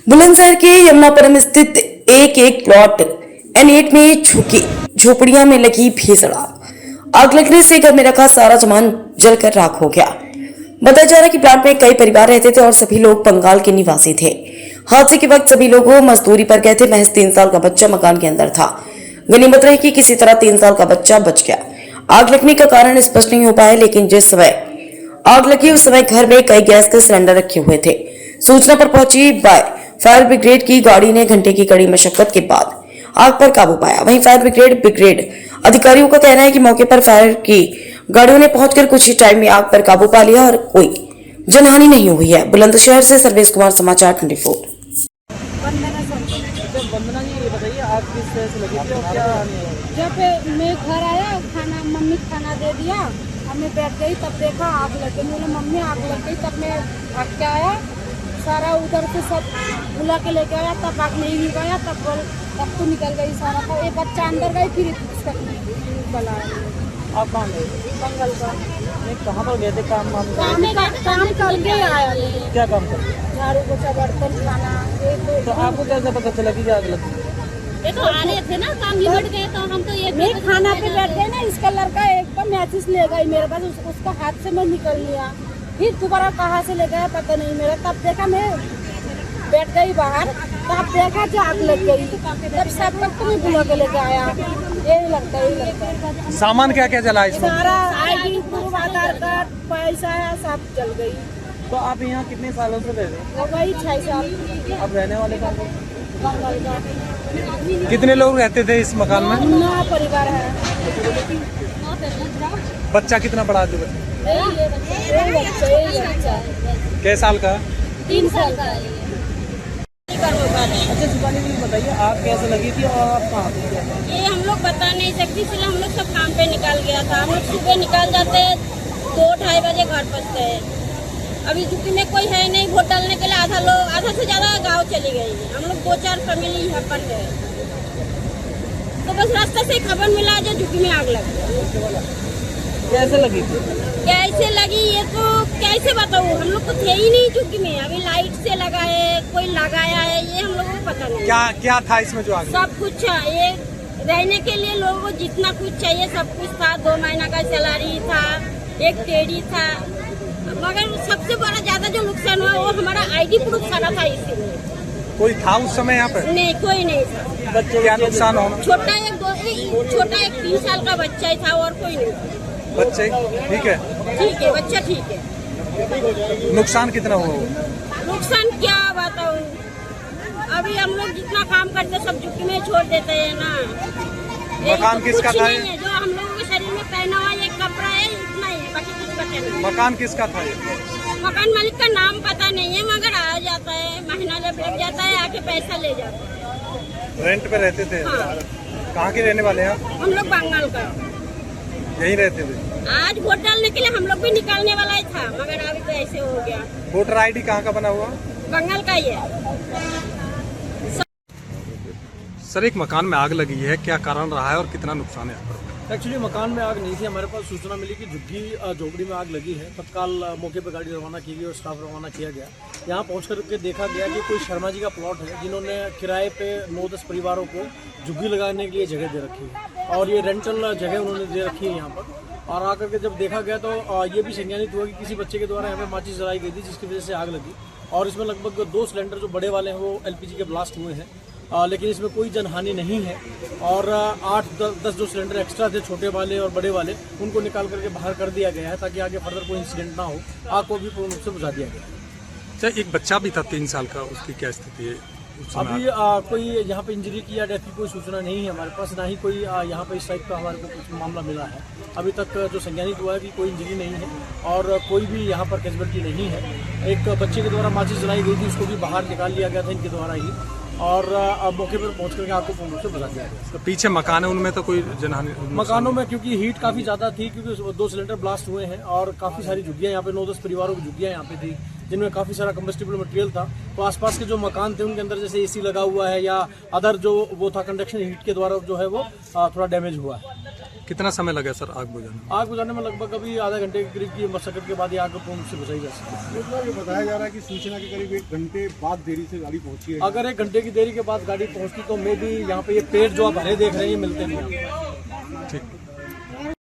बुलंदशहर के यमुनापुरम स्थित एक प्लॉट N8 में झुकी झोपड़ियां में लगी भीषण आग लगने से घर में रखा सारा सामान जलकर राख हो गया। बताया जा रहा है कि प्लांट में कई परिवार रहते थे और सभी लोग बंगाल के निवासी थे। हादसे के वक्त सभी लोग मजदूरी पर गए थे। महज 3 साल का बच्चा मकान के अंदर था। गनीमत रही कि किसी तरह 3 साल का बच्चा बच गया। आग लगने का कारण स्पष्ट नहीं हो पाया, लेकिन जिस समय आग लगी उस समय घर में कई गैस के सिलेंडर रखे हुए थे। सूचना पर पहुंची फायर ब्रिगेड की गाड़ी ने घंटे की कड़ी मशक्कत के बाद आग पर काबू पाया। वहीं फायर ब्रिगेड अधिकारियों का कहना है कि मौके पर फायर की गाड़ियों ने पहुंचकर कुछ ही टाइम में आग पर काबू पा लिया और कोई जनहानि नहीं हुई है। बुलंदशहर से सर्वेश कुमार, समाचार 24। वंदना जी, ये बताइए आग किस तरह से लगी थी और क्या हानि हुई? जब मैं घर आया, खाना मम्मी खाना दे दिया, अब मैं बैठ गई तब देखा आग लग गई। बोले मम्मी आग लग गई। तब मैं भाग के आया, सारा उधर से सब बुला के लेके आया, तब आग नहीं निकाया। तब तो निकल गई सारा। तो एक बच्चा अंदर गई, फिर उसका निकल आया। आप कहाँ गए? बंगल का। नहीं, कहाँ पर गए थे? काम काम करके आया। क्या काम करते? झाड़ू पोछा, बर्तन, खाना। तो आपको कैसे पता चला कि आग लगी? ये तो आ रहे थे ना, काम निपट गए तो हम तो ये मैं खाना पे बैठ गई ना, इसका लड़का एकदम मैचिस ले गई मेरे पास, उसका हाथ से मैं निकल लिया। फिर दोबारा कहाँ से ले गया पता नहीं मेरा। तब देखा मैं बैठ गई बाहर, तब देखा जो आग लग गई। तब सब तक तो मैं बुला के लेके आया। यही लगता है। सामान क्या क्या जला इसमें? सारा ID प्रूफ, आधार कार्ड, पैसा है, सब जल गई। तो आप यहाँ कितने सालों से रह रहे हैं? हो गई 6 साल। आप रहने वाले कहाँ पे? बंगाल का। कितने लोग रहते थे इस मकान में? 9 परिवार है। बच्चा कितना बड़ा है? यही बच्चा। कै साल का? 3 साल का। अच्छा शिवानी जी, बताइए आग कैसे लगी थी और आप कहाँ थे? ये हम लोग बता नहीं सकते, इसलिए हम लोग सब काम पे निकल गया था। हम लोग सुबह निकल जाते 2-2:30 बजे घर पहुँचते हैं। अभी चूंकि में कोई है नहीं वोट डालने के लिए, आधा से ज्यादा गांव चली गई है। हम लोग 2-4 फैमिली यहाँ पर है। तो बस रास्ते से खबर मिला जो झुग्गी में आग लग गई। कैसे लगी थी? कैसे लगी ये तो कैसे बताऊँ, हम लोग तो थे ही नहीं झुग्गी में। अभी लाइट से लगा है, कोई लगाया है, ये हम लोगों को पता नहीं। क्या था इसमें जो आग? सब कुछ है। ये रहने के लिए लोगों को जितना कुछ चाहिए सब कुछ था। 2 महीना का सैलरी था, एक टेडी था। मगर सबसे बड़ा ज्यादा जो नुकसान हुआ वो हमारा ID प्रूफ सारा था। इसीलिए कोई था उस समय यहाँ पे? नहीं, कोई नहीं था। बच्चे क्या नुकसान होना? छोटा एक 3 साल का बच्चा ही था और कोई नहीं था। बच्चे ठीक है? ठीक है, बच्चा ठीक है। नुकसान कितना हुआ? नुकसान क्या बताऊँ, अभी हम लोग जितना काम करते सब झुग्गी में छोड़ देते हैं ना। मकान किसका था? जो हम लोगों के शरीर में पहना हुआ एक कपड़ा है, इतना ही, बाकी कुछ पता नहीं। मकान किसका था? मकान मालिक का नाम पता नहीं है, मगर आ जाता है, महीना जब लग जाता है आके पैसा ले जाता है। रेंट पे रहते थे? हाँ। कहाँ के रहने वाले हैं? हम लोग बंगाल का। यहीं रहते थे? आज वोट डालने के लिए हम लोग भी निकालने वाला ही था, मगर अभी तो ऐसे हो गया। वोटर ID कहाँ का बना हुआ? बंगाल का ही है। सर, एक मकान में आग लगी है, क्या कारण रहा है और कितना नुकसान है? एक्चुअली मकान में आग नहीं थी। हमारे पास सूचना मिली कि झुग्गी झोपड़ी में आग लगी है। तत्काल मौके पर गाड़ी रवाना की गई और स्टाफ रवाना किया गया। यहाँ पहुँच कर देखा गया कि कोई शर्मा जी का प्लॉट है, जिन्होंने किराए पे 9-10 परिवारों को झुग्गी लगाने के लिए जगह दे रखी है और ये रेंटल जगह उन्होंने दे रखी है यहाँ पर। और आकर के जब देखा गया तो ये भी संज्ञानित हुआ कि किसी बच्चे के द्वारा यहाँ पे माचिस जलाई गई थी, जिसकी वजह से आग लगी। और इसमें लगभग 2 सिलेंडर जो बड़े वाले हैं वो LPG के ब्लास्ट हुए हैं, लेकिन इसमें कोई जनहानि नहीं है। और 8-10 जो सिलेंडर एक्स्ट्रा थे, छोटे वाले और बड़े वाले, उनको निकाल करके बाहर कर दिया गया है ताकि आगे फर्दर कोई इंसिडेंट ना हो। आग को भी पूर्ण रूप से बुझा दिया गया। अच्छा, एक बच्चा भी था 3 साल का, उसकी क्या स्थिति है? अभी कोई यहाँ पे इंजरी की या डेथ की कोई सूचना नहीं है हमारे पास, ना ही कोई यहाँ पे इस टाइप का हमारे को कुछ मामला मिला है। अभी तक जो संज्ञानित हुआ है कि कोई इंजरी नहीं है और कोई भी यहाँ पर कैजुअलिटी नहीं है। एक बच्चे के द्वारा माचिस जलाई गई थी, उसको भी बाहर निकाल लिया गया था इनके द्वारा ही। और मौके पर पहुँच करके आपको पूर्ण रूप से बता दिया गया। तो पीछे मकान है, उनमें तो कोई जनहानि? मकानों में क्योंकि हीट काफ़ी ज़्यादा थी, क्योंकि 2 सिलेंडर ब्लास्ट हुए हैं और काफ़ी सारी झुग्गियाँ यहाँ पे 9-10 परिवारों की झुग्गियाँ यहाँ पे थी, जिनमें काफ़ी सारा कंबस्टिबल मटेरियल था। तो आसपास के जो मकान थे उनके अंदर जैसे AC लगा हुआ है या अदर जो वो था, कंडक्शन हीट के द्वारा जो है वो थोड़ा डैमेज हुआ है। कितना समय लगा सर आग बुझाने में? आग बुझाने में लगभग अभी आधा घंटे के करीब की मशक्कत के बाद ये आग पूर्ण से बुझाई जा सकती है। एक बार ये बताया जा रहा है कि सूचना के करीब 1 घंटे बाद देरी से गाड़ी पहुंची है। अगर 1 घंटे की देरी के बाद गाड़ी पहुंचती तो मे भी यहाँ पे ये पेड़ जो आप हरे देख रहे हैं ये मिलते नहीं। ठीक।